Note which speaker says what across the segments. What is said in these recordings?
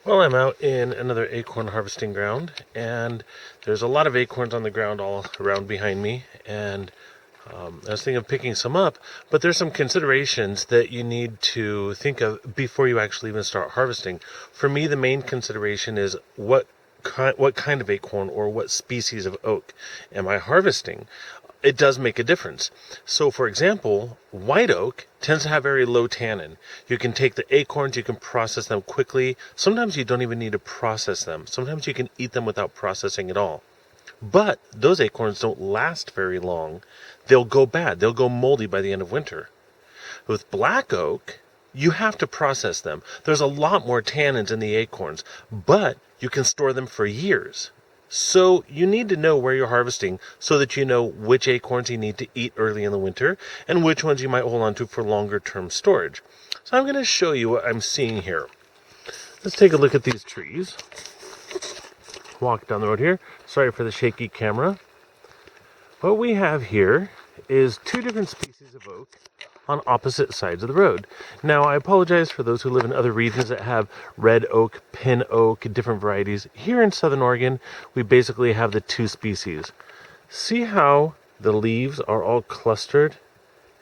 Speaker 1: Well, I'm out in another acorn harvesting ground, and there's a lot of acorns on the ground all around behind me, and I was thinking of picking some up, but there's some considerations that you need to think of before you actually even start harvesting. For me, the main consideration is what kind of acorn or what species of oak am I harvesting? It does make a difference. So, for example, white oak tends to have very low tannin. You can take the acorns, you can process them quickly. Sometimes you don't even need to process them. Sometimes you can eat them without processing at all. But those acorns don't last very long. They'll go bad. They'll go moldy by the end of winter. With black oak, you have to process them. There's a lot more tannins in the acorns, but you can store them for years. So you need to know where you're harvesting so that you know which acorns you need to eat early in the winter and which ones you might hold on to for longer term storage. So I'm going to show you what I'm seeing here. Let's take a look at these trees. Walk down the road here. Sorry for the shaky camera. What we have here is two different species of oak on opposite sides of the road. Now, I apologize for those who live in other regions that have red oak, pin oak, different varieties. Here in Southern Oregon, we basically have the two species. See how the leaves are all clustered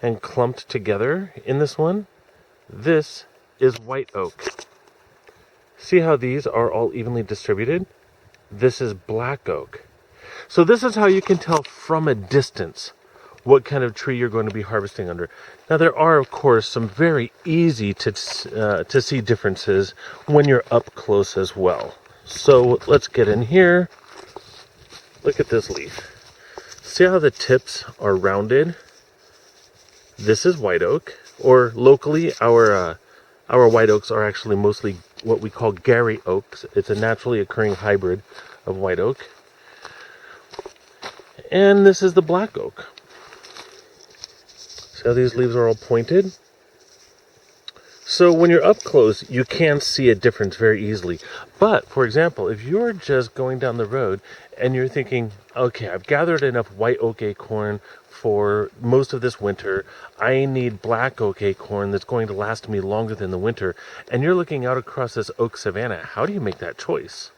Speaker 1: and clumped together in this one? This is white oak. See how these are all evenly distributed? This is black oak. So this is how you can tell from a distance what kind of tree you're going to be harvesting under. Now there are, of course, some very easy to see differences when you're up close as well. So let's get in here. Look at this leaf. See how the tips are rounded? This is white oak, or locally our white oaks are actually mostly what we call Gary oaks. It's a naturally occurring hybrid of white oak. And this is the black oak. See how these leaves are all pointed? So when you're up close, you can see a difference very easily. But, for example, if you're just going down the road and you're thinking, okay, I've gathered enough white oak acorn for most of this winter, I need black oak acorn that's going to last me longer than the winter, and you're looking out across this oak savanna, how do you make that choice?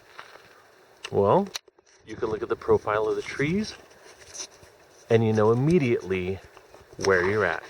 Speaker 1: Well, you can look at the profile of the trees, and you know immediately where you're at.